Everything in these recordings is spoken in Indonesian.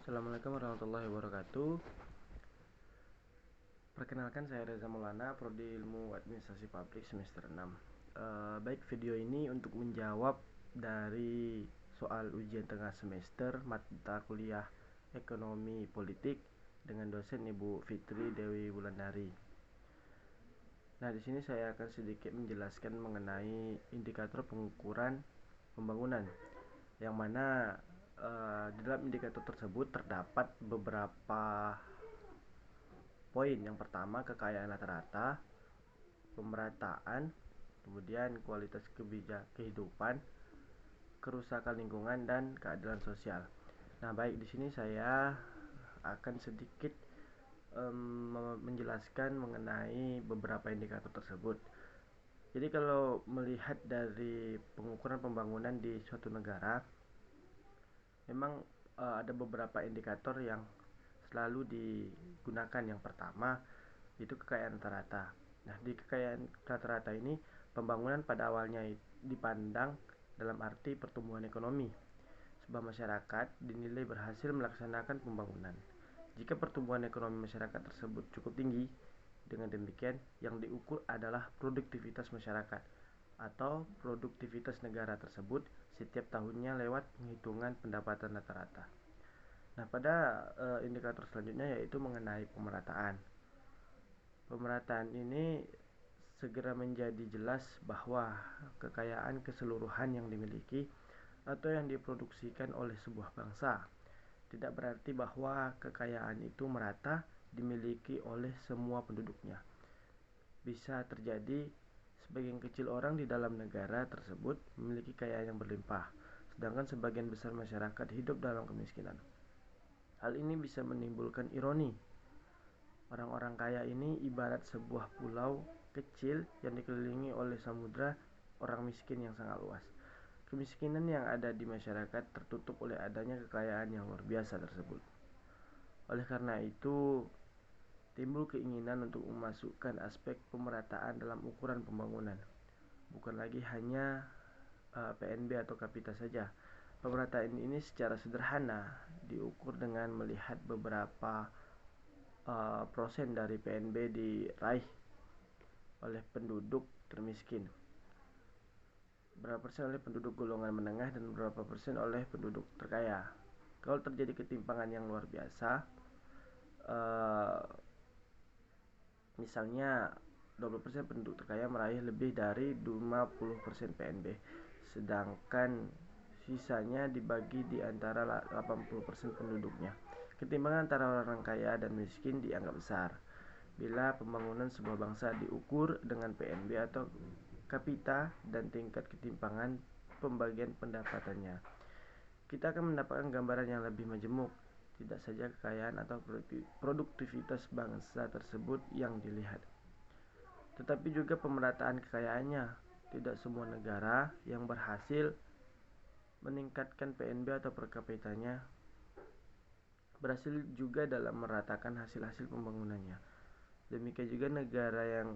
Assalamualaikum warahmatullahi wabarakatuh. Perkenalkan, saya Reza Maulana, Prodi Ilmu Administrasi Publik semester 6. Baik, video ini untuk menjawab dari soal ujian tengah semester mata kuliah Ekonomi Politik dengan dosen Ibu Fitri Dewi Wulandari. Nah, di sini saya akan sedikit menjelaskan mengenai indikator pengukuran pembangunan, yang mana di dalam indikator tersebut terdapat beberapa poin. Yang pertama, kekayaan rata-rata, pemerataan, kemudian kualitas kehidupan, kerusakan lingkungan, dan keadilan sosial. Nah, baik, di sini saya akan sedikit menjelaskan mengenai beberapa indikator tersebut. Jadi kalau melihat dari pengukuran pembangunan di suatu negara, memang ada beberapa indikator yang selalu digunakan. Yang pertama itu kekayaan rata-rata. Nah, di kekayaan rata-rata ini pembangunan pada awalnya dipandang dalam arti pertumbuhan ekonomi. Sebuah masyarakat dinilai berhasil melaksanakan pembangunan jika pertumbuhan ekonomi masyarakat tersebut cukup tinggi. Dengan demikian, yang diukur adalah produktivitas masyarakat atau produktivitas negara tersebut setiap tahunnya lewat penghitungan pendapatan rata-rata. Nah, pada indikator selanjutnya yaitu mengenai pemerataan. Pemerataan ini segera menjadi jelas bahwa kekayaan keseluruhan yang dimiliki atau yang diproduksikan oleh sebuah bangsa tidak berarti bahwa kekayaan itu merata dimiliki oleh semua penduduknya. Bisa terjadi sebagian kecil orang di dalam negara tersebut memiliki kekayaan yang berlimpah, sedangkan sebagian besar masyarakat hidup dalam kemiskinan. Hal ini bisa menimbulkan ironi. Orang-orang kaya ini ibarat sebuah pulau kecil yang dikelilingi oleh samudra orang miskin yang sangat luas. Kemiskinan yang ada di masyarakat tertutup oleh adanya kekayaan yang luar biasa tersebut. Oleh karena itu, timbul keinginan untuk memasukkan aspek pemerataan dalam ukuran pembangunan. Bukan lagi hanya PNB atau kapita saja. Pemerataan ini secara sederhana diukur dengan melihat beberapa persen dari PNB diraih oleh penduduk termiskin, berapa persen oleh penduduk golongan menengah, dan berapa persen oleh penduduk terkaya. Kalau terjadi ketimpangan yang luar biasa, misalnya 20% penduduk terkaya meraih lebih dari 50% PNB, sedangkan sisanya dibagi di antara 80% penduduknya. Ketimpangan antara orang kaya dan miskin dianggap besar bila pembangunan sebuah bangsa diukur dengan PNB atau kapita dan tingkat ketimpangan pembagian pendapatannya. Kita akan mendapatkan gambaran yang lebih majemuk. Tidak saja kekayaan atau produktivitas bangsa tersebut yang dilihat, tetapi juga pemerataan kekayaannya. Tidak semua negara yang berhasil meningkatkan PNB atau per kapitanya berhasil juga dalam meratakan hasil-hasil pembangunannya. Demikian juga negara yang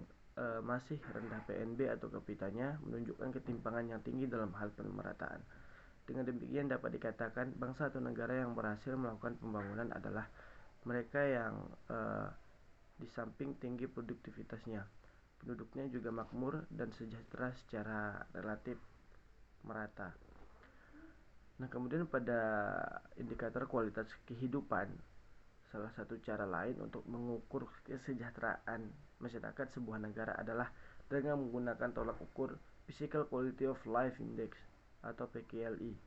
masih rendah PNB atau kapitanya menunjukkan ketimpangan yang tinggi dalam hal pemerataan. Dengan demikian dapat dikatakan bangsa atau negara yang berhasil melakukan pembangunan adalah mereka yang di samping tinggi produktivitasnya, penduduknya juga makmur dan sejahtera secara relatif merata. Nah, kemudian pada indikator kualitas kehidupan, salah satu cara lain untuk mengukur kesejahteraan masyarakat sebuah negara adalah dengan menggunakan tolak ukur Physical Quality of Life Index atau PQLI.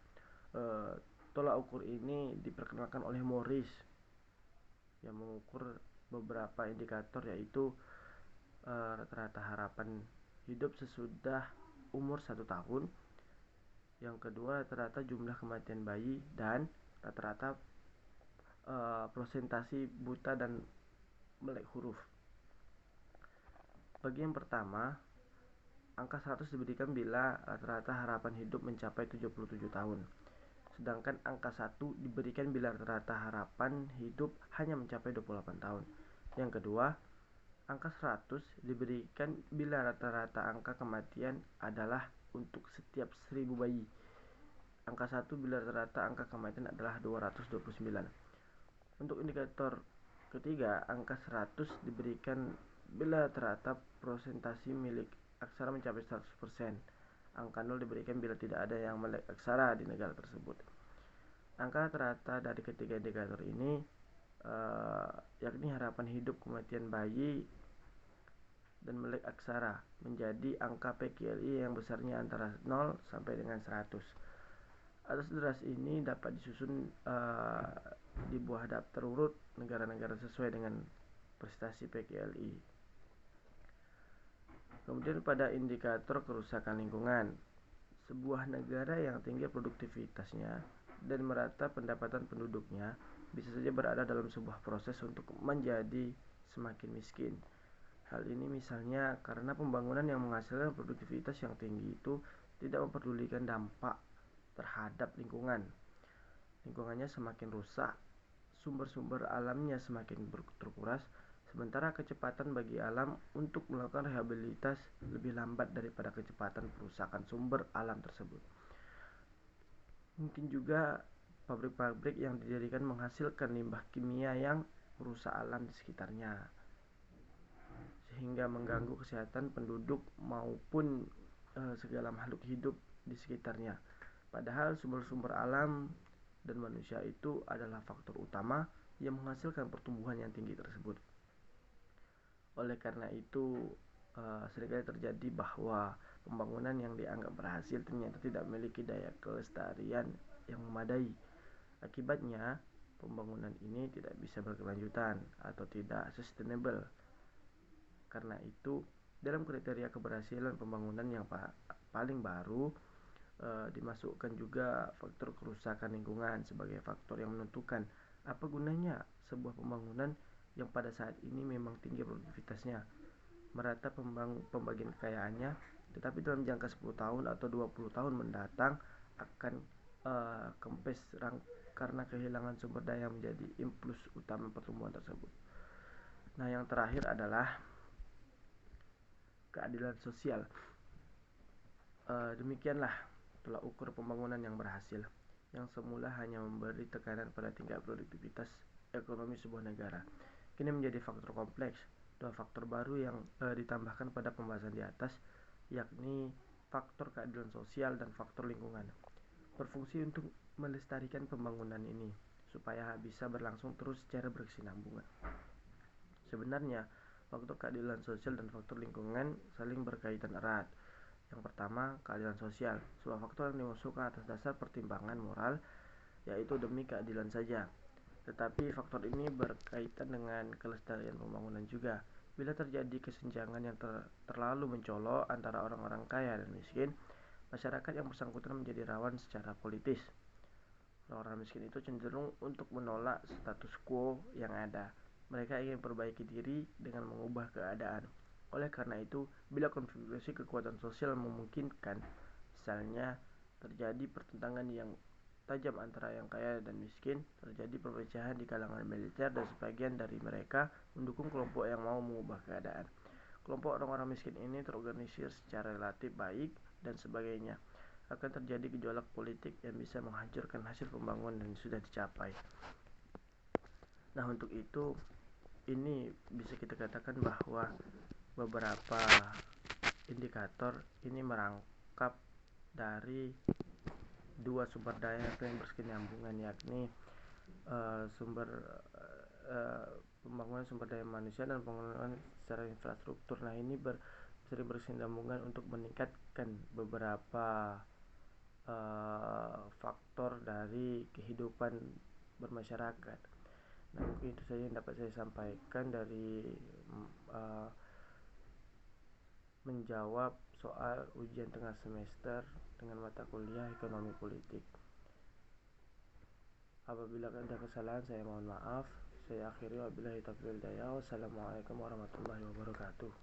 Tolak ukur ini diperkenalkan oleh Morris yang mengukur beberapa indikator, yaitu rata-rata harapan hidup sesudah umur 1 tahun, yang kedua rata-rata jumlah kematian bayi, dan rata-rata prosentasi buta dan melek huruf. Bagi yang pertama, angka 100 diberikan bila rata-rata harapan hidup mencapai 77 tahun. Sedangkan angka 1 diberikan bila rata-rata harapan hidup hanya mencapai 28 tahun. Yang kedua, angka 100 diberikan bila rata-rata angka kematian adalah untuk setiap 1000 bayi. Angka 1 bila rata-rata angka kematian adalah 229. Untuk indikator ketiga, angka 100 diberikan bila teratap presentasi milik aksara mencapai 100%. Angka 0 diberikan bila tidak ada yang melek aksara di negara tersebut. Angka rata dari ketiga indikator ini yakni harapan hidup, kematian bayi, dan melek aksara menjadi angka PKLI yang besarnya antara 0 sampai dengan 100. Atas dasar ini dapat disusun di buah daftar urut negara-negara sesuai dengan prestasi PKLI. Kemudian pada indikator kerusakan lingkungan, sebuah negara yang tinggi produktivitasnya dan merata pendapatan penduduknya bisa saja berada dalam sebuah proses untuk menjadi semakin miskin. Hal ini misalnya karena pembangunan yang menghasilkan produktivitas yang tinggi itu tidak memperdulikan dampak terhadap lingkungan. Lingkungannya semakin rusak, sumber-sumber alamnya semakin terkuras, sementara kecepatan bagi alam untuk melakukan rehabilitas lebih lambat daripada kecepatan perusakan sumber alam tersebut. Mungkin juga pabrik-pabrik yang didirikan menghasilkan limbah kimia yang merusak alam di sekitarnya, sehingga mengganggu kesehatan penduduk maupun segala makhluk hidup di sekitarnya. Padahal sumber-sumber alam dan manusia itu adalah faktor utama yang menghasilkan pertumbuhan yang tinggi tersebut. Oleh karena itu, seringkali terjadi bahwa pembangunan yang dianggap berhasil ternyata tidak memiliki daya kelestarian yang memadai. Akibatnya, pembangunan ini tidak bisa berkelanjutan atau tidak sustainable. Karena itu, dalam kriteria keberhasilan pembangunan yang paling baru, dimasukkan juga faktor kerusakan lingkungan sebagai faktor yang menentukan apa gunanya sebuah pembangunan yang pada saat ini memang tinggi produktivitasnya, merata pembagian kekayaannya, tetapi dalam jangka 10 tahun atau 20 tahun mendatang akan kempes karena kehilangan sumber daya menjadi impuls utama pertumbuhan tersebut. Nah, yang terakhir adalah keadilan sosial. Demikianlah tolak ukur pembangunan yang berhasil, yang semula hanya memberi tekanan pada tingkat produktivitas ekonomi sebuah negara, kini menjadi faktor kompleks. Dua faktor baru yang ditambahkan pada pembahasan di atas, yakni faktor keadilan sosial dan faktor lingkungan, berfungsi untuk melestarikan pembangunan ini supaya bisa berlangsung terus secara berkesinambungan. Sebenarnya, faktor keadilan sosial dan faktor lingkungan saling berkaitan erat. Yang pertama, keadilan sosial, sebuah faktor yang dimasukkan atas dasar pertimbangan moral, yaitu demi keadilan saja. Tetapi faktor ini berkaitan dengan kelestarian pembangunan juga. Bila terjadi kesenjangan yang terlalu mencolok antara orang-orang kaya dan miskin, masyarakat yang bersangkutan menjadi rawan secara politis. Orang-orang miskin itu cenderung untuk menolak status quo yang ada. Mereka ingin memperbaiki diri dengan mengubah keadaan. Oleh karena itu, bila konfigurasi kekuatan sosial memungkinkan, misalnya terjadi pertentangan yang tajam antara yang kaya dan miskin, terjadi perpecahan di kalangan militer dan sebagian dari mereka mendukung kelompok yang mau mengubah keadaan. Kelompok orang-orang miskin ini terorganisir secara relatif baik dan sebagainya. Akan terjadi gejolak politik yang bisa menghancurkan hasil pembangunan yang sudah dicapai. Nah, untuk itu ini bisa kita katakan bahwa beberapa indikator ini merangkap dari dua sumber daya yang berkesinambungan, yakni pembangunan sumber daya manusia dan pembangunan secara infrastruktur. Nah, ini sering berkesinambungan untuk meningkatkan beberapa faktor dari kehidupan bermasyarakat. Nah, mungkin itu saja yang dapat saya sampaikan dari menjawab soal ujian tengah semester dengan mata kuliah ekonomi politik. Apabila ada kesalahan saya mohon maaf. Saya akhiri wabillahi taufiq wal hidayah. Wassalamualaikum warahmatullahi wabarakatuh.